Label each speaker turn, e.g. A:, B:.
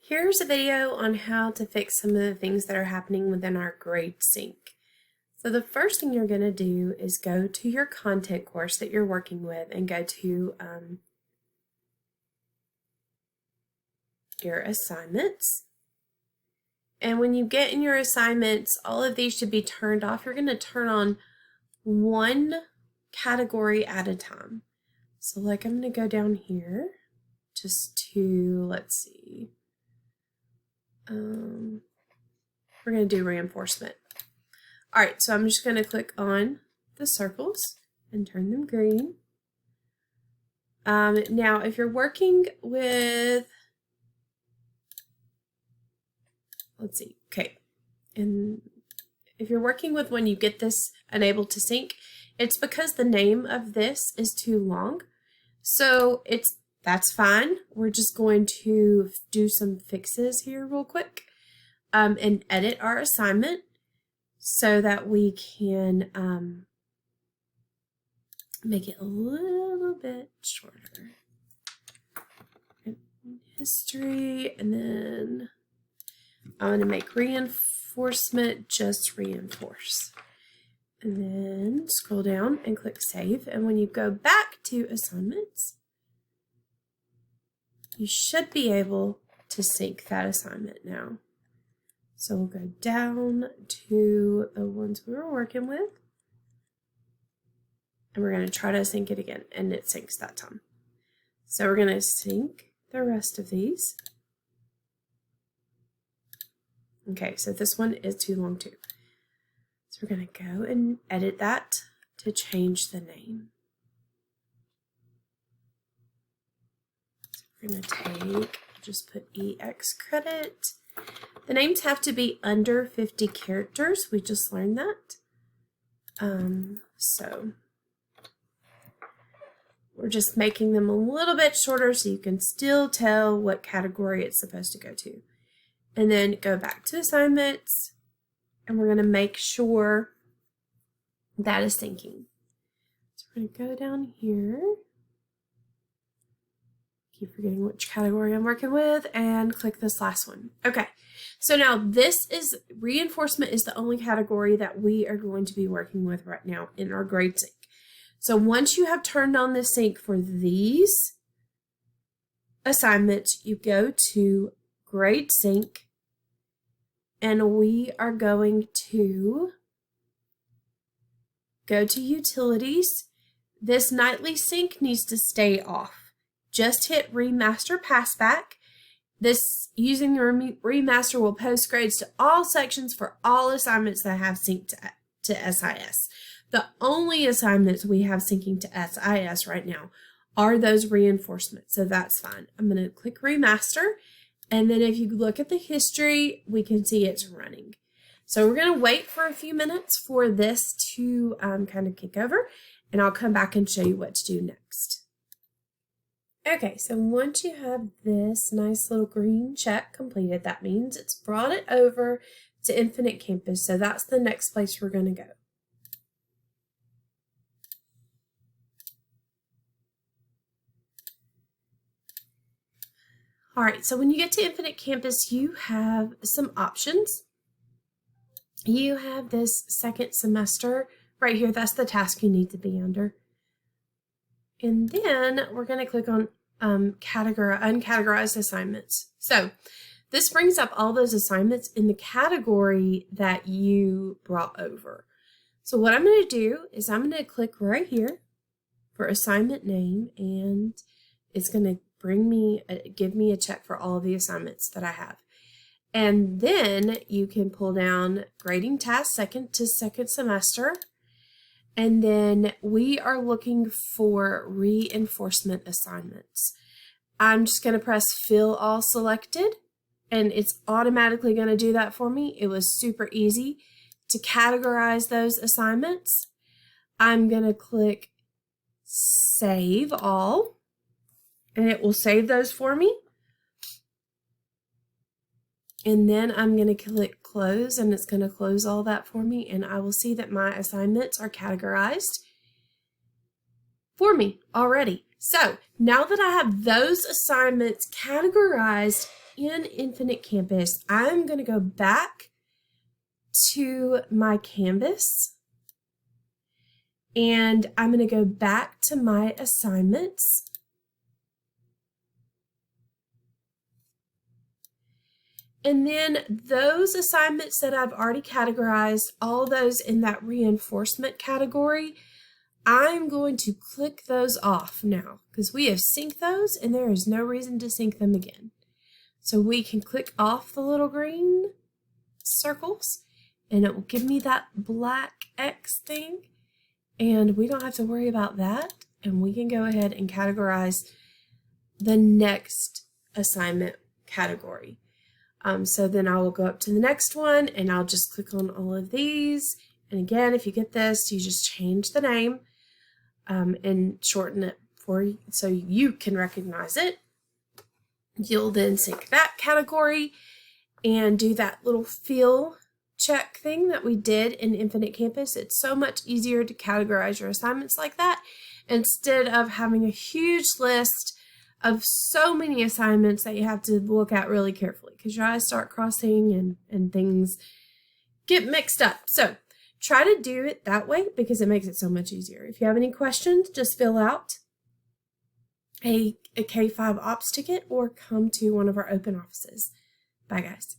A: Here's a video on how to fix some of the things that are happening within our grade sync. So the first thing you're going to do is go to your content course that you're working with and go to your assignments. And when you get in your assignments, all of these should be turned off. You're going to turn on one category at a time. So like I'm going to go down here just to, let's see, we're going to do reinforcement. All right, so I'm just going to click on the circles and turn them green. Now, if you're working with, let's see, okay, and if you're working with when you get this unable to sync, it's because the name of this is too long. So that's fine. We're just going to do some fixes here real quick and edit our assignment so that we can make it a little bit shorter. History, and then I'm going to make reinforcement just reinforce. And then scroll down and click save. And when you go back to assignments, you should be able to sync that assignment now. So we'll go down to the ones we were working with. And we're going to try to sync it again. And it syncs that time. So we're going to sync the rest of these. Okay, so this one is too long too. So we're going to go and edit that to change the name. So we're going to take, just put EX credit. The names have to be under 50 characters. We just learned that. So we're just making them a little bit shorter so you can still tell what category it's supposed to go to. And then go back to assignments, and we're going to make sure that is syncing. So we're going to go down here. Keep forgetting which category I'm working with, and click this last one. Okay, so now this is reinforcement is the only category that we are going to be working with right now in our grade sync. So once you have turned on the sync for these assignments, you go to grade sync. And we are going to go to utilities. This nightly sync needs to stay off. Just hit remaster passback. This using the remaster will post grades to all sections for all assignments that have synced to SIS. The only assignments we have syncing to SIS right now are those reinforcements. So that's fine. I'm going to click remaster. And then if you look at the history, we can see it's running. So we're going to wait for a few minutes for this to kind of kick over, and I'll come back and show you what to do next. Okay, so once you have this nice little green check completed, that means it's brought it over to Infinite Campus. So that's the next place we're going to go. All right, so when you get to Infinite Campus, you have some options. You have this second semester right here. That's the task you need to be under. And then we're going to click on uncategorized assignments. So this brings up all those assignments in the category that you brought over. So what I'm going to do is I'm going to click right here for assignment name, and it's going to give me a check for all of the assignments that I have. And then you can pull down grading task second to second semester. And then we are looking for reinforcement assignments. I'm just going to press fill all selected, and it's automatically going to do that for me. It was super easy to categorize those assignments. I'm going to click save all. And it will save those for me. And then I'm going to click close, and it's going to close all that for me. And I will see that my assignments are categorized for me already. So now that I have those assignments categorized in Infinite Campus, I'm going to go back to my Canvas, and I'm going to go back to my assignments. And then those assignments that I've already categorized, all those in that reinforcement category, I'm going to click those off now because we have synced those and there is no reason to sync them again. So we can click off the little green circles and it will give me that black X thing, and we don't have to worry about that, and we can go ahead and categorize the next assignment category. So then I will go up to the next one and I'll just click on all of these. And again, if you get this, you just change the name and shorten it for you so you can recognize it. You'll then sync that category and do that little fill check thing that we did in Infinite Campus. It's so much easier to categorize your assignments like that instead of having a huge list of so many assignments that you have to look at really carefully because your eyes start crossing and things get mixed up. So try to do it that way because it makes it so much easier. If you have any questions, just fill out a K5 Ops ticket or come to one of our open offices. Bye, guys.